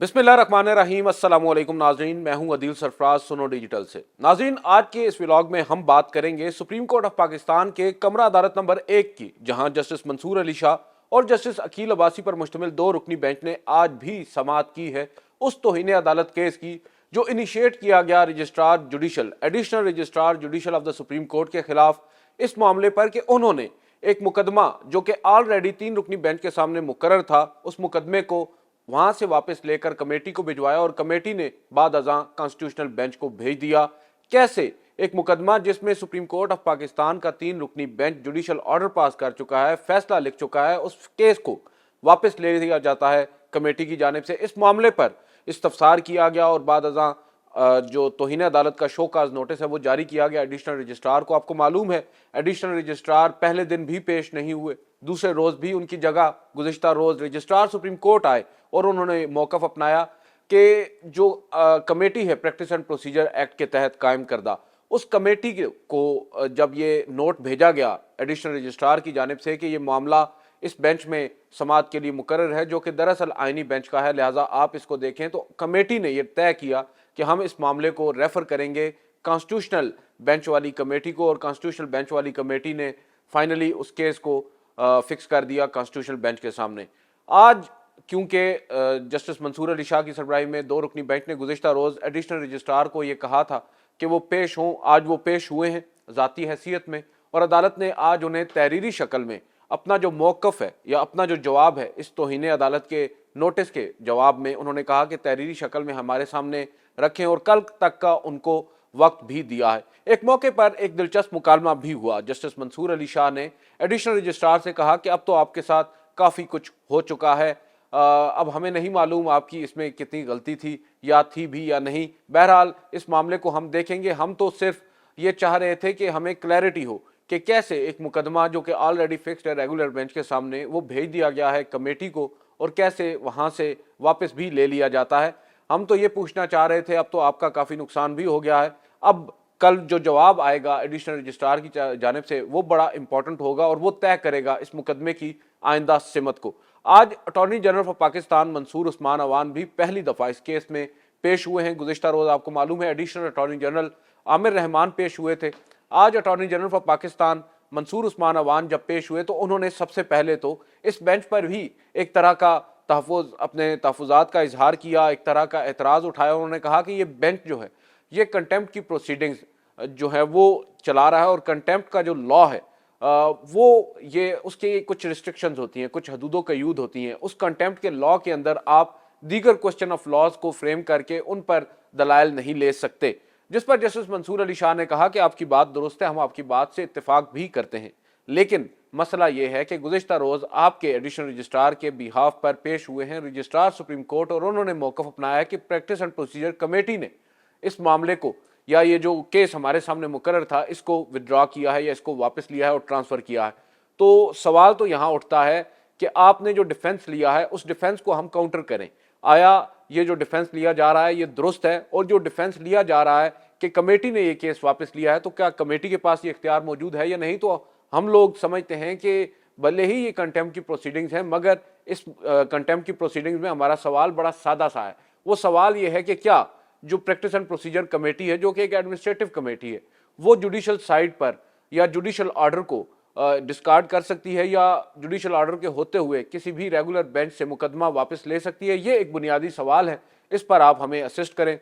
बिस्मिल्लाहिर्रहमानिर्रहीम। अस्सलामुअलैकुम नाज़रीन, मैं हूं अदील सरफराज सुनो डिजिटल से। नाज़रीन, आज के इस व्लॉग में हम बात करेंगे सुप्रीम कोर्ट ऑफ पाकिस्तान के कमरा अदालत नंबर 1 की, जहां जस्टिस मंसूर अली शाह और जस्टिस अकील अब्बासी पर मुश्तमिल 2 रुकनी बेंच ने आज भी समाअत की है उस तौहीन अदालत केस की जो इनिशिएट किया गया registrar judicial additional registrar judicial of the supreme court के खिलाफ इस मामले पर कि उन्होंने एक मुकदमा जो कि ऑलरेडी 3 रुकनी बेंच के सामने मुकर्रर था, उस मुकदमे को वहां से वापस लेकर कमेटी को भिजवाया और कमेटी ने बाद अज़ां कॉन्स्टिट्यूशनल बेंच को भेज दिया। कैसे एक मुकदमा जिसमें सुप्रीम कोर्ट ऑफ पाकिस्तान का 3 रुकनी बेंच जुडिशल ऑर्डर पास कर चुका है, फैसला लिख चुका है, उस केस को वापस ले लिया जाता है कमेटी की जानिब से। इस मामले पर इस्तफसार किया गया और बाद अज़ां जो तौहीन अदालत का शोकाज नोटिस है वो जारी किया गया एडिशनल रजिस्ट्रार को। आपको मालूम है एडिशनल रजिस्ट्रार पहले दिन भी पेश नहीं हुए, दूसरे रोज भी उनकी जगह गुज़िश्ता रोज रजिस्ट्रार सुप्रीम कोर्ट आए और उन्होंने मौक़िफ़ अपनाया कि जो कमेटी है प्रैक्टिस एंड प्रोसीजर एक्ट के तहत कायम करदा, उस कमेटी को जब ये नोट भेजा गया एडिशनल रजिस्ट्रार की जानिब से कि ये मामला इस बेंच में समाअत के लिए मुकर्रर है जो कि दरअसल आइनी बेंच का है, लिहाजा आप इसको देखें, तो कमेटी ने यह तय किया कि हम इस मामले को रेफर करेंगे कॉन्स्टिट्यूशनल बेंच वाली कमेटी को, और कॉन्स्टिट्यूशनल बेंच वाली कमेटी ने फाइनली उस केस को फिक्स कर दिया कॉन्स्टिट्यूशनल बेंच के सामने। आज क्योंकि जस्टिस मंसूर अली शाह की सरबराही में 2 रुकनी बेंच ने गुज़िश्ता रोज़ एडिशनल रजिस्ट्रार को ये कहा था कि वो पेश हों, आज वो पेश हुए हैं ज़ाती हैसियत में, और अदालत ने आज उन्हें तहरीरी शक्ल में अपना जो मौक़िफ़ है या अपना जो जवाब है इस तौहीन अदालत के नोटिस के जवाब में उन्होंने कहा कि तहरीरी शक्ल में हमारे सामने रखें, और कल तक का उनको वक्त भी दिया है। एक मौके पर एक दिलचस्प मुकालमा भी हुआ। जस्टिस मंसूर अली शाह ने एडिशनल रजिस्ट्रार से कहा कि अब तो आपके साथ काफ़ी कुछ हो चुका है, अब हमें नहीं मालूम आपकी इसमें कितनी गलती थी या थी भी या नहीं, बहरहाल इस मामले को हम देखेंगे। हम तो सिर्फ ये चाह रहे थे कि हमें क्लैरिटी हो कि कैसे एक मुकदमा जो कि ऑलरेडी फिक्स्ड है रेगुलर बेंच के सामने वो भेज दिया गया है कमेटी को, और कैसे वहाँ से वापस भी ले लिया जाता है। हम तो ये पूछना चाह रहे थे, अब तो आपका काफ़ी नुकसान भी हो गया है, अब कल जो जवाब आएगा एडिशनल रजिस्ट्रार की जानिब से वो बड़ा इंपॉर्टेंट होगा और वो तय करेगा इस मुकदमे की आइंदा सिमत को। आज attorney general of Pakistan Mansoor Usman Awan भी पहली दफ़ा इस केस में पेश हुए हैं। गुज़िश्ता रोज़ आपको मालूम है additional attorney general Aamir Rehman पेश हुए थे। आज attorney general of Pakistan Mansoor Usman Awan जब पेश हुए तो उन्होंने सबसे पहले तो इस बेंच पर भी एक तरह का अपने तहफ़्फ़ुज़ात का इजहार किया, एक तरह का एतराज़ उठाया। उन्होंने कहा कि ये बेंच जो है ये कंटेम्प्ट की प्रोसीडिंग्स जो है वो चला रहा है, और कंटेम्प्ट का जो लॉ है वो ये उसके कुछ रिस्ट्रिक्शंस होती हैं, कुछ हदूदों का यूद होती हैं। उस कंटेम्प्ट के लॉ के अंदर आप दीगर क्वेश्चन ऑफ लॉज को फ्रेम करके उन पर दलाइल नहीं ले सकते, जिस पर जस्टिस मंसूर अली शाह ने कहा कि आपकी बात दुरुस्त है, हम आपकी बात से इत्तेफाक भी करते हैं, लेकिन मसला यह है कि गुज़िश्ता रोज़ आपके एडिशनल रजिस्ट्रार के बिहाफ पर पेश हुए हैं रजिस्ट्रार सुप्रीम कोर्ट, और उन्होंने मौक़िफ़ अपनाया कि प्रैक्टिस एंड प्रोसीजर कमेटी ने इस मामले को या ये जो केस हमारे सामने मुकर्रर था इसको विदड्रॉ किया है या इसको वापस लिया है और ट्रांसफ़र किया है। तो सवाल तो यहाँ उठता है कि आपने जो डिफेंस लिया है उस डिफेंस को हम काउंटर करें। आया ये जो डिफेंस लिया जा रहा है ये दुरुस्त है, और जो डिफेंस लिया जा रहा है कि कमेटी ने ये केस वापस लिया है, तो क्या कमेटी के पास ये इख्तियार मौजूद है या नहीं? तो हम लोग समझते हैं कि भले ही ये कंटेम्प्ट की प्रोसीडिंग्स हैं, मगर इस कंटेम्प्ट की प्रोसीडिंग्स में हमारा सवाल बड़ा सादा सा है। वो सवाल ये है कि क्या जो प्रैक्टिस एंड प्रोसीजर कमेटी है जो कि एक एडमिनिस्ट्रेटिव कमेटी है, वो जुडिशल साइड पर या जुडिशल ऑर्डर को डिस्कार्ड कर सकती है या जुडिशल ऑर्डर के होते हुए किसी भी रेगुलर बेंच से मुकदमा वापस ले सकती है? ये एक बुनियादी सवाल है, इस पर आप हमें असिस्ट करें।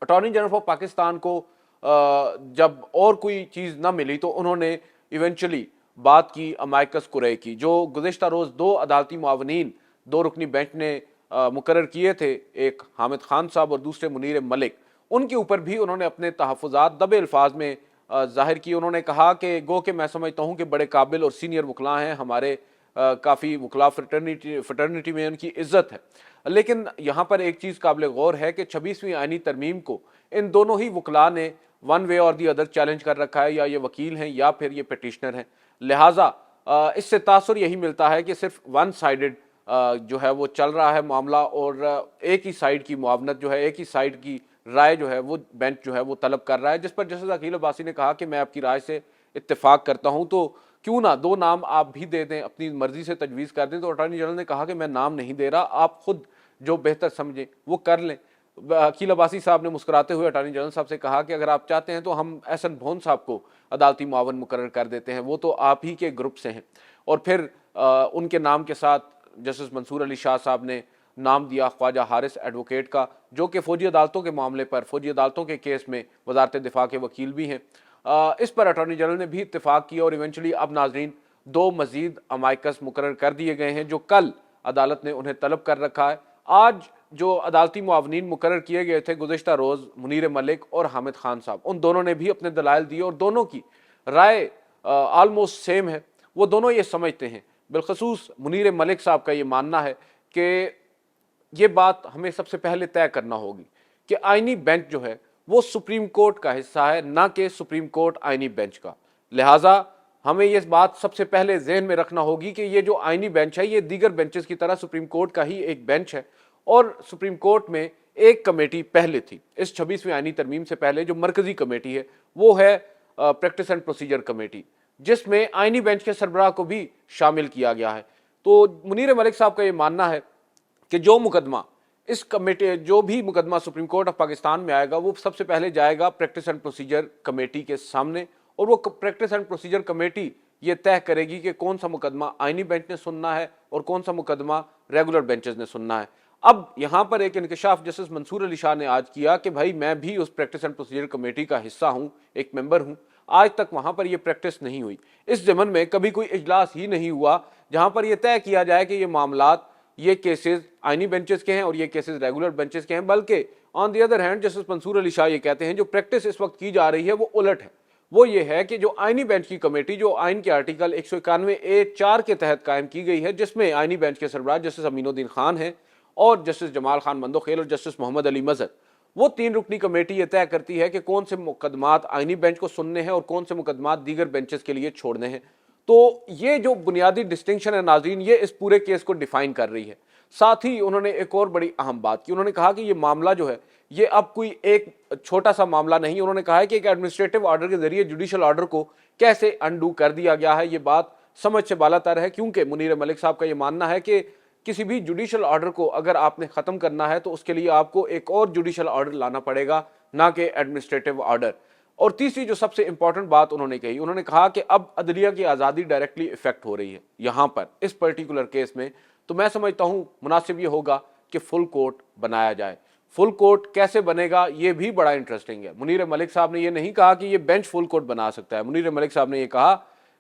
अटॉर्नी जनरल ऑफ पाकिस्तान को जब और कोई चीज़ ना मिली तो उन्होंने इवेंचुअली बात की अमाइकस कुरै की, जो गुज़िश्ता रोज़ 2 अदालती मुआवनीन 2 रुकनी बेंच ने मुकर्रर किए थे, एक हामिद खान साहब और दूसरे मुनीर मलिक। उनके ऊपर भी उन्होंने अपने तहफ़्फ़ुज़ात दबे अल्फाज में ज़ाहिर की। उन्होंने कहा कि गो कि मैं समझता हूँ कि बड़े काबिल और सीनियर वकला हैं, हमारे काफ़ी वकला फ्रेटर्निटी में उनकी इज़्ज़त है, लेकिन यहाँ पर एक चीज़ काबिल गौर है कि 26वीं आइनी तरमीम को इन दोनों ही वकला ने वन वे और दी अदर चैलेंज कर रखा है, या ये वकील हैं या फिर ये पटिशनर हैं। लिहाजा इससे तासुर यही मिलता है कि सिर्फ वन साइडेड जो है वो चल रहा है मामला, और एक ही साइड की मुआवनत जो है, एक ही साइड की राय जो है वो बेंच जो है वो तलब कर रहा है, जिस पर जस्टिस अकील अब्बासी ने कहा कि मैं आपकी राय से इत्तेफाक करता हूँ, तो क्यों ना 2 नाम आप भी दे दें, अपनी मर्जी से तजवीज़ कर दें। तो अटॉर्नी जनरल ने कहा कि मैं नाम नहीं दे रहा, आप खुद जो बेहतर समझें वो कर लें। अकील अब्बासी साहब ने मुस्कुराते हुए अटॉर्नी जनरल साहब से कहा कि अगर आप चाहते हैं तो हम एहसन भोन साहब को अदालती मुआवन मुकर्रर कर देते हैं, वो तो आप ही के ग्रुप से हैं। और फिर उनके नाम के साथ जस्टिस मंसूर अली शाह साहब ने नाम दिया ख्वाजा हारिस एडवोकेट का, जो कि फौजी अदालतों के मामले पर, फौजी अदालतों के केस में वजारत दिफा के वकील भी हैं। इस पर अटॉर्नी जनरल ने भी इत्तेफाक किया और इवेंचुअली अब नाजरीन 2 मजीद अमाइकस मुकर्रर कर दिए गए हैं, जो कल अदालत ने उन्हें तलब कर रखा है। आज जो अदालती मुआवनीन मुकर्रर किए गए थे गुज़िश्ता रोज़, मुनीर मलिक और हामिद खान साहब, उन दोनों ने भी अपने दलाइल दिए और दोनों की राय आलमोस्ट सेम है। वो दोनों ये समझते हैं, बिलखसूस मुनीर मलिक साहब का ये मानना है कि ये बात हमें सबसे पहले तय करना होगी कि आईनी बेंच जो है वो सुप्रीम कोर्ट का हिस्सा है, ना कि सुप्रीम कोर्ट आईनी बेंच का। लिहाजा हमें ये बात सबसे पहले जहन में रखना होगी कि ये जो आईनी बेंच है ये दीगर बेंचेस की तरह सुप्रीम कोर्ट का ही एक बेंच है। और सुप्रीम कोर्ट में एक कमेटी पहले थी, इस 26वीं आईनी तरमीम से पहले जो मरकजी कमेटी है वो है प्रैक्टिस एंड प्रोसीजर कमेटी, जिसमें आईनी बेंच के सरबराह को भी शामिल किया गया है। तो मुनीर मलिक साहब का ये मानना है कि जो मुकदमा इस कमेटी, जो भी मुकदमा सुप्रीम कोर्ट ऑफ पाकिस्तान में आएगा वो सबसे पहले जाएगा प्रैक्टिस एंड प्रोसीजर कमेटी के सामने, और वो प्रैक्टिस एंड प्रोसीजर कमेटी ये तय करेगी कि कौन सा मुकदमा आईनी बेंच ने सुनना है और कौन सा मुकदमा रेगुलर बेंचेस ने सुनना है। अब यहाँ पर एक इंकशाफ जस्टिस मंसूर अली शाह ने आज किया कि भाई मैं भी उस प्रैक्टिस एंड प्रोसीजर कमेटी का हिस्सा हूँ, एक मेंबर हूँ। आज तक वहाँ पर ये प्रैक्टिस नहीं हुई, इस ज़मन में कभी कोई इजलास ही नहीं हुआ जहाँ पर यह तय किया जाए कि ये मामलात, ये केसेस आईनी बेंचेस के हैं और ये केसेस रेगुलर बेंचेस के हैं। बल्कि on the other hand justice Mansoor Ali Shah ये कहते हैं जो प्रैक्टिस इस वक्त की जा रही है वो उलट है। वो ये है कि जो आईनी बेंच की कमेटी, जो आइन के आर्टिकल 191A(4) के तहत कायम की गई है, जिसमें आईनी बेंच के सरबराह जस्टिस अमीनुद्दीन खान हैं और जस्टिस जमाल खान मंदोखेल और जस्टिस मोहम्मद अली मजहर, वो 3 रुकनी कमेटी ये तय करती है कि कौन से मुकदमात आईनी बेंच को सुनने हैं और कौन से मुकदमात दीगर बेंचेस के लिए छोड़ने हैं। तो ये जो बुनियादी डिस्टिंक्शन है नाज़रीन, ये इस पूरे केस को डिफाइन कर रही है। साथ ही उन्होंने एक और बड़ी अहम बात की, उन्होंने कहा कि ये मामला जो है ये अब कोई एक छोटा सा मामला नहीं। उन्होंने कहा है कि एक एडमिनिस्ट्रेटिव ऑर्डर के जरिए जुडिशल ऑर्डर को कैसे अनडू कर दिया गया है, ये बात समझ से बालातर है, क्योंकि मुनीर मलिक साहब का ये मानना है कि किसी भी जुडिशल ऑर्डर को अगर आपने ख़त्म करना है तो उसके लिए आपको एक और जुडिशल ऑर्डर लाना पड़ेगा, ना कि एडमिनिस्ट्रेटिव ऑर्डर। और तीसरी जो सबसे इंपॉर्टेंट बात उन्होंने कही, उन्होंने कहा कि अब अदलिया की आज़ादी डायरेक्टली इफेक्ट हो रही है यहाँ पर इस पर्टिकुलर केस में। तो मैं समझता हूँ मुनासिब ये होगा कि फुल कोर्ट बनाया जाए। फुल कोर्ट कैसे बनेगा ये भी बड़ा इंटरेस्टिंग है। मुनीर मलिक साहब ने ये नहीं कहा कि ये बेंच फुल कोर्ट बना सकता है। मुनीर मलिक साहब ने ये कहा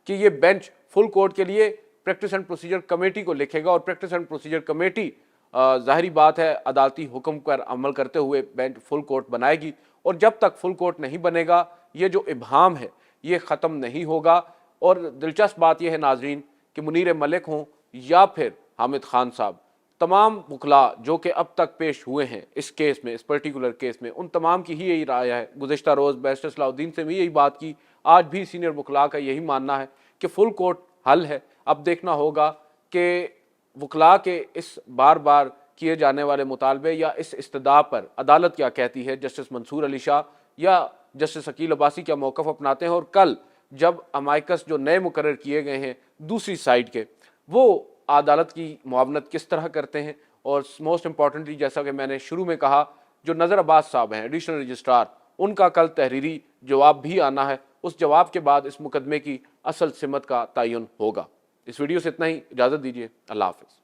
कि ये बेंच फुल कोर्ट के लिए प्रैक्टिस एंड प्रोसीजर कमेटी को लिखेगा और प्रैक्टिस एंड प्रोसीजर कमेटी जाहिरी बात है अदालती हुक्म पर अमल करते हुए बेंच फुल कोर्ट बनाएगी। और जब तक फुल कोर्ट नहीं बनेगा ये जो इब्हाम है ये ख़त्म नहीं होगा। और दिलचस्प बात यह है नाजरीन कि मुनीर मलिक हों या फिर हामिद खान साहब, तमाम वकला जो कि अब तक पेश हुए हैं इस केस में, इस पर्टिकुलर केस में, उन तमाम की ही यही राय है। गुज़िश्ता रोज़ बैरिस्टर सलाहुद्दीन से भी यही बात की, आज भी सीनियर वकला का यही मानना है कि फुल कोर्ट हल है। अब देखना होगा कि वकला के इस बार बार किए जाने वाले मुतालबे या इस इस्तदा पर अदालत क्या कहती है, जस्टिस मंसूर अली शाह या जस्टिस अकील अब्बासी क्या मौक़िफ़ अपनाते हैं। और कल जब अमाइकस जो नए मुकर्रर किए गए हैं दूसरी साइड के, वो अदालत की मुआवनत किस तरह करते हैं। और मोस्ट इंपॉर्टेंटली जैसा कि मैंने शुरू में कहा, जो नज़र अब्बास साहब हैं एडिशनल रजिस्ट्रार, उनका कल तहरीरी जवाब भी आना है। उस जवाब के बाद इस मुकदमे की असल सिमत का तयन होगा। इस वीडियो से इतना ही, इजाज़त दीजिए, अल्लाह हाफ़िज़।